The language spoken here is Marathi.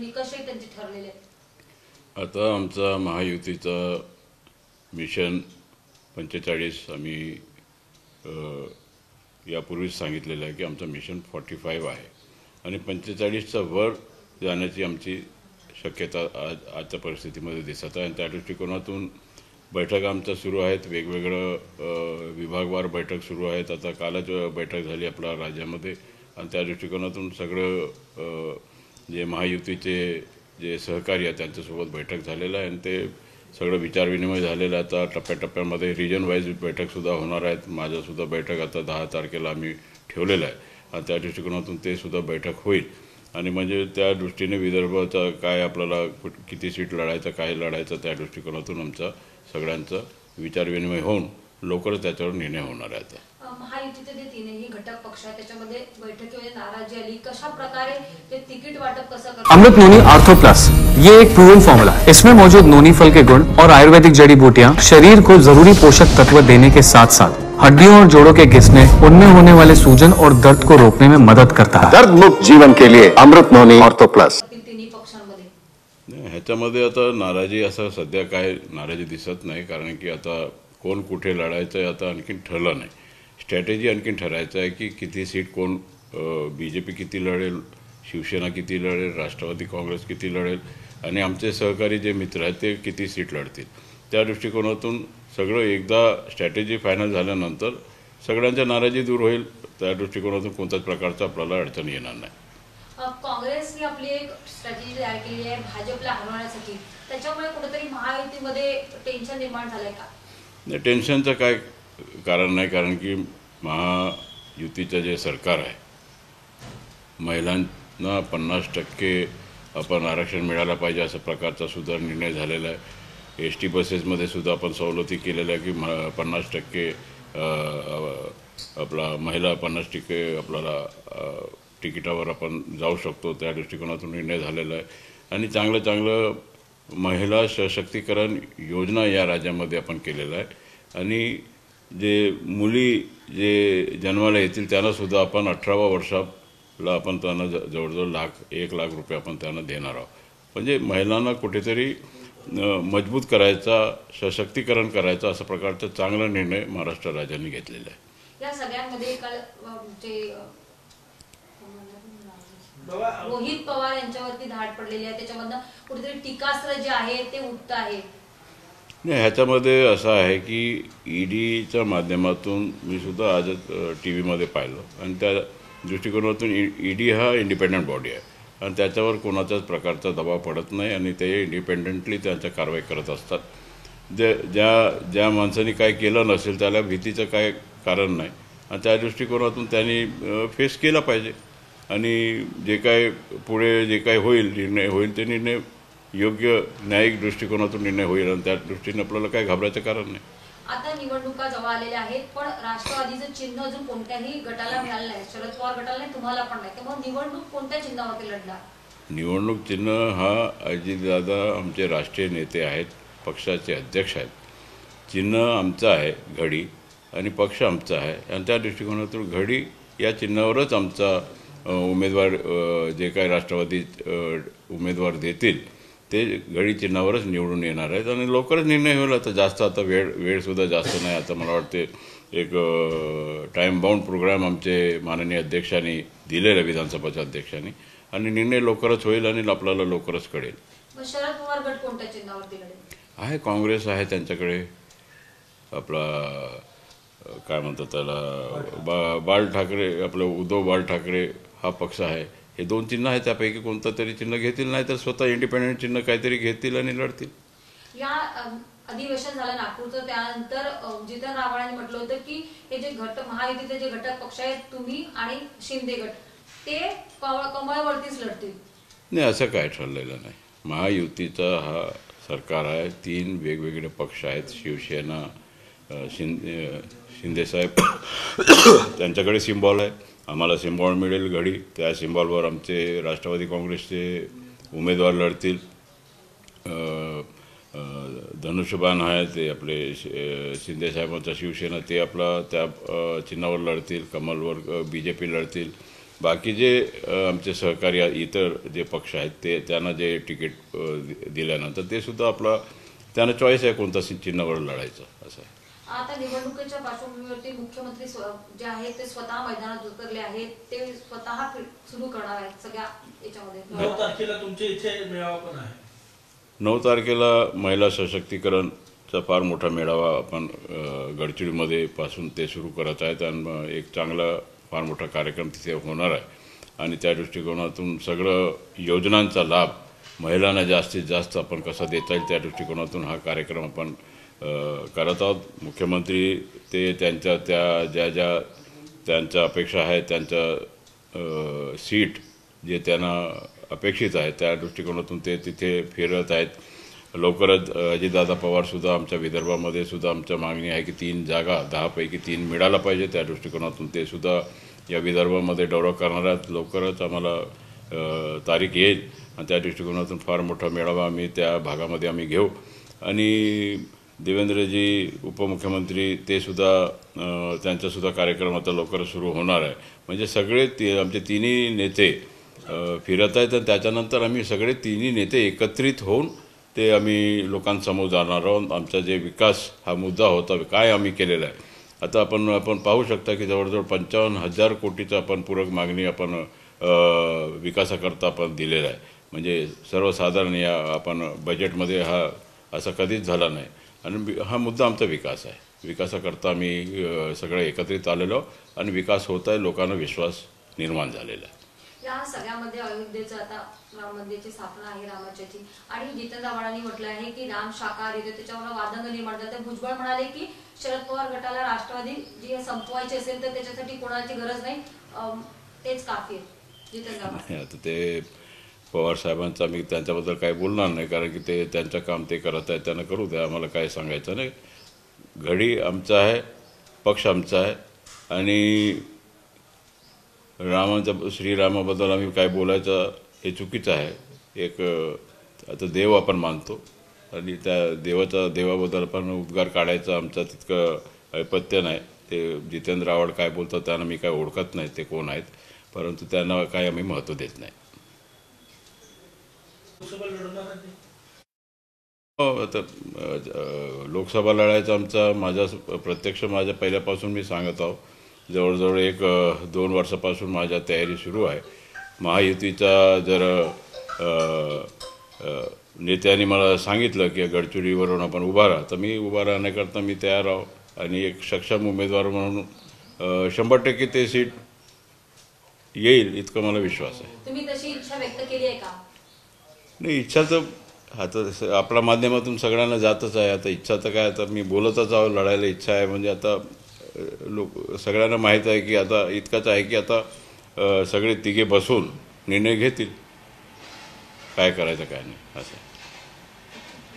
निकषही त्यांचे ठरलेले आहेत? आता आमचा महायुतीचा मिशन 45 आम्ही यापूर्वीच सांगितलेलं आहे की आमचं मिशन 45 आहे आणि 45च्या वर जाण्याची आमची शक्यता आजच्या परिस्थितीमध्ये दिसत आहे आणि त्या दृष्टिकोनातून बैठक आमच्या सुरू आहेत. वेगवेगळं विभागवार बैठक सुरू आहेत. आता कालच बैठक झाली आपल्या राज्यामध्ये आणि त्या दृष्टिकोनातून सगळं जे महायुतीचे जे सहकारी आहेत त्यांच्यासोबत बैठक झालेलं आहे आणि ते सगळं विचारविनिमय झालेलं आहे. आता टप्प्याटप्प्यामध्ये रिजन वाईज बैठकसुद्धा होणार आहेत. माझ्यासुद्धा बैठक आता 10 तारखेला आम्ही ठेवलेलं आहे आणि त्या दृष्टिकोनातून ते सुद्धा बैठक होईल आणि म्हणजे त्या दृष्टीने विदर्भाचा काय आपल्याला किती सीट लढायचं काय लढायचं त्या दृष्टिकोनातून आमचा सगळ्यांचा विचारविनिमय होऊन लवकरच त्याच्यावर निर्णय होणार आहे. आता महायुतीचे जे तीनही घटक पक्ष आहेत त्याच्यामध्ये बैठकीमध्ये नाराजी आली, कशा प्रकारे ते तिकीट वाटप कसं करतात? अमृत नोनी आर्थो प्लस ये एक प्रूवन फॉर्मूला है। इसमें मौजूद नोनी फल के गुण और आयुर्वेदिक जड़ी बूटियां शरीर को जरूरी पोषक तत्व देने के साथ साथ हड्डियों और जोड़ों के घिसने, उनमें होने वाले सूजन और दर्द को रोकने में मदद करता है। दर्द मुक्त जीवन के लिए अमृत नोनी आर्थो प्लस। तिन्ही पक्षांमध्ये ह्याच्यामध्ये आता नाराजी असं सध्या काय नाराजी दिसत नाही, कारण की आता कोण कुठे लढायचं आहे आता आणखीन ठरलं नाही. स्ट्रॅटेजी आणखीन ठरायचं आहे की किती सीट कोण BJP किती लढेल, शिवसेना किती लढेल, राष्ट्रवादी काँग्रेस किती लढेल आणि आमचे सहकारी जे मित्र आहेत ते किती सीट लढतील. त्या दृष्टिकोनातून सगळं एकदा स्ट्रॅटेजी फायनल झाल्यानंतर सगळ्यांच्या नाराजी दूर होईल. त्या दृष्टिकोनातून कोणत्याच प्रकारचा आपल्याला अडचण येणार नाही. काँग्रेसने आपली एक स्ट्रॅटेजी तयार केली आहे भाजपला हरवण्यासाठी, त्याच्यामुळे कुठेतरी महायुतीमध्ये टेन्शन निर्माण झालंय का? नाही, टेन्शनचं काय कारण नाही, कारण की महायुतीचं जे सरकार आहे महिलांना 50% आपण आरक्षण मिळायला पाहिजे अशा प्रकारचा सुद्धा निर्णय झालेला आहे. ST बसेसमध्ये सुद्धा आपण सवलती केलेल्या आहे की 50% आपला महिला 50% आपल्याला तिकिटावर आपण जाऊ शकतो. त्या दृष्टिकोनातून निर्णय झालेला आहे आणि चांगलं चांगलं महिला सशक्तीकरण योजना या राज्यामध्ये आपण केलेलं आहे आणि जे मुली जे जन्माला येतील त्यांनासुद्धा आपण 18व्या वर्षाला आपण त्यांना जवळजवळ 1 लाख रुपये आपण त्यांना देणार आहोत. म्हणजे महिलांना कुठेतरी मजबूत करायचा, सशक्तीकरण करायचा अशा प्रकारचा चांगला निर्णय महाराष्ट्र राज्याने घेतलेला आहे. या सगळ्यांमध्ये काल जे रोहित पवार यांच्यावरती धाड पडलेली आहे, त्याच्यामधनं कुठेतरी टीकास्त्र जे आहे ते उठत आहे. नाही, ह्याच्यामध्ये असं आहे की EDच्या माध्यमातून मी सुद्धा आज TV मध्ये पाहिलं आणि त्या दृष्टिकोनातून ED हा इंडिपेंडंट बॉडी आहे आणि त्याच्यावर कोणाच्याच प्रकारचा दबाव पडत नाही आणि ते इंडिपेंडंटली त्यांच्या कारवाई करत असतात. ज्या माणसाने काय केलं नसेल त्याला भीतीचं काय कारण नाही आणि त्या दृष्टिकोनातून त्यांनी फेस केला पाहिजे आणि जे काय पुढे जे काय होईल निर्णय होईल ते निर्णय योग्य न्यायिक दृष्टिकोनातून निर्णय होईल आणि त्या दृष्टीने आपल्याला काय घाबरायचं कारण नाही. आता निवडणुका जवळ आलेल्या आहेत पण राष्ट्रवादीचं चिन्ह अजून कोणत्याही गटाला मिळालं नाही, शरद पवार गटाला नाही, तुम्हाला पण नाही, त्यामुळे निवडणूक कोणत्या चिन्हावरती लढणार? निवडणूक चिन्ह हा अजितदादा आमचे राष्ट्रीय नेते आहेत, पक्षाचे अध्यक्ष आहेत. चिन्ह आमचं आहे घडी आणि पक्ष आमचा आहे आणि त्या दृष्टिकोनातून घडी या चिन्हावरच आमचा उमेदवार जे काही राष्ट्रवादी उमेदवार देतील ते घडी चिन्हावरच निवडून येणार आहेत आणि लवकरच निर्णय होईल. आता जास्त आता वेळसुद्धा जास्त नाही. आता मला वाटते एक टाईम बाउंड प्रोग्राम आमचे माननीय अध्यक्षांनी दिलेला, विधानसभाच्या अध्यक्षांनी, आणि निर्णय लवकरच होईल आणि आपल्याला लवकरच कळेल. शरद पवार गट कोणत्या चिन्हावरती लढेल? आहे काँग्रेस आहे त्यांच्याकडे, आपला काय म्हणतात त्याला बाळ ठाकरे, आपलं उद्धव बाळ ठाकरे हा पक्ष आहे. हे 2 चिन्ह आहेत, त्यापैकी कोणतं तरी चिन्ह घेतील, नाही तर स्वतः इंडिपेंडंट चिन्ह काहीतरी घेतील आणि लढतील. या अधिवेशन झालं नागपूरचं, त्यानंतर जितेंद्र आव्हाडांनी म्हटलं होतं की हे जे महायुतीचे जे घटक पक्ष आहेत तुम्ही आणि शिंदे गट ते कमळवरतीच लढतील. नाही, असं काय ठरलेलं नाही. महायुतीचा हा सरकार आहे, 3 वेगवेगळे पक्ष आहेत. शिवसेना, शिंदेसाहेब त्यांच्याकडे सिम्बॉल आहे, आम्हाला सिम्बॉल मिळेल घडी. त्या सिम्बॉलवर आमचे राष्ट्रवादी काँग्रेसचे उमेदवार लढतील. धनुष्यबाण आहे ते आपले शिंदेसाहेबांचा शिवसेना, ते आपला त्या चिन्हावर लढतील. कमलवर BJP लढतील. बाकी जे आमचे सहकारी इतर जे पक्ष आहेत ते त्यांना जे तिकीट दिल्यानंतर ते सुद्धा आपला त्यांना चॉईस आहे कोणता चिन्हावर लढायचं असं आहे. आता निवडणुकीच्या पार्श्वभूमीवरती मुख्यमंत्री जे आहेत ते स्वतः मैदानात उतरले आहेत, ते स्वतः सुरू करणार आहेत सगळ्या याच्यामध्ये. 9 तारखेला तुमच्या इथे मेळावा पण आहे. 9 तारखेला महिला सशक्तीकरणचा फार मोठा मेळावा आपण गडचिरोलीमध्ये पासून ते सुरू करत आहेत आणि एक चांगला फार मोठा कार्यक्रम तिथे होणार आहे आणि त्या दृष्टिकोनातून सगळं योजनांचा लाभ महिलांना जास्तीत जास्त आपण कसा देता येईल त्या दृष्टिकोनातून हा कार्यक्रम आपण करत आहोत. मुख्यमंत्री ते त्यांच्या त्या ज्या त्यांच्या अपेक्षा आहेत त्यांच्या सीट जे त्यांना अपेक्षित आहे त्या दृष्टिकोनातून ते तिथे फिरत आहेत. लवकरच अजितदादा पवारसुद्धा आमच्या विदर्भामध्ये सुद्धा आमच्या मागणी आहे की 3 जागा 10 पैकी 3 मिळायला पाहिजे. त्या दृष्टिकोनातून ते सुद्धा या विदर्भामध्ये दौरा करणार आहेत. लवकरच आम्हाला तारीख येईल आणि त्या दृष्टिकोनातून फार मोठा मेळावा आम्ही त्या भागामध्ये आम्ही घेऊ. आणि देवेंद्रजी उपमुख्यमंत्री ते सुद्धा त्यांचासुद्धा कार्यक्रम आता लवकरच सुरू होणार आहे. म्हणजे सगळे आमचे तिन्ही नेते फिरत आहेत आणि त्याच्यानंतर आम्ही सगळे तिन्ही नेते एकत्रित होऊन ते आम्ही लोकांसमोर जाणार आहोत. आमचा जे विकास हा मुद्दा होता काय आम्ही केलेला आहे. आता आपण पाहू शकता की जवळजवळ 55,000 कोटीचा आपण पूरक मागणी आपण विकासाकरता आपण दिलेला आहे. म्हणजे सर्वसाधारण या आपण बजेटमध्ये हा असा कधीच झाला नाही आणि हा मुद्दा आमचा विकास आहे. विकासाकरता आम्ही सगळे एकत्रित आलेलो आणि विकास होत आहे. लोकांना विश्वास निर्माण झालेला आहे. या सगळ्यामध्ये अयोध्येचं आता राम मंदिराची स्थापना आहे रामाच्याची आणि जितेंद्र आव्हाडांनी म्हटलं आहे की राम शाकाहार येतो त्याच्यावर वादंग निर्माण झाले. भुजबळ म्हणाले की शरद पवार गटाला राष्ट्रवादी जी संपवायची असेल तर त्याच्यासाठी कोणाची गरज नाही, तेच काफी आहे. जितेंद्र आव्हाड आता ते पवार साहेबांचा मी त्यांच्याबद्दल काही बोलणार नाही कारण की ते त्यांचं काम ते करत आहेत त्यांना करू द्या. आम्हाला काय सांगायचं नाही. घडी आमचा आहे, पक्ष आमचा आहे आणि श्रीरामाबद्दल आम्ही काय बोलायचं हे चुकीचं आहे. एक आता देव आपण मानतो आणि त्या देवाबद्दल आपण उद्गार काढायचा आमचा तितकं ऐपत्य नाही. ते जितेंद्र आव्हाड काय बोलतात त्यांना मी काय ओळखत नाही ते कोण आहेत, परंतु त्यांना काय आम्ही महत्त्व देत नाही. आता लोकसभा लढायचा माझ्या पहिल्यापासून मी सांगत आहो. जवळजवळ 1-2 वर्षापासून माझ्या तयारी सुरू आहे. महायुतीचा जर नेत्यांनी मला सांगितलं की गडचिरोलीवरून आपण उभा राहा तर मी उभा राहण्याकरता मी तयार आहो आणि एक सक्षम उमेदवार म्हणून 100% ते सीट येईल इतका मला विश्वास आहे. तुम्ही तशी इच्छा व्यक्त केली आहे का? नाही, इच्छा तर आता आपल्या माध्यमातून सगळ्यांना जातच आहे. आता इच्छा तर काय, आता मी बोलतच आहो लढायला इच्छा आहे. म्हणजे आता सगळ्यांना माहीत आहे की आता इतकंच आहे की आता सगळे तिघे बसून निर्णय घेतील काय करायचं काय नाही असं.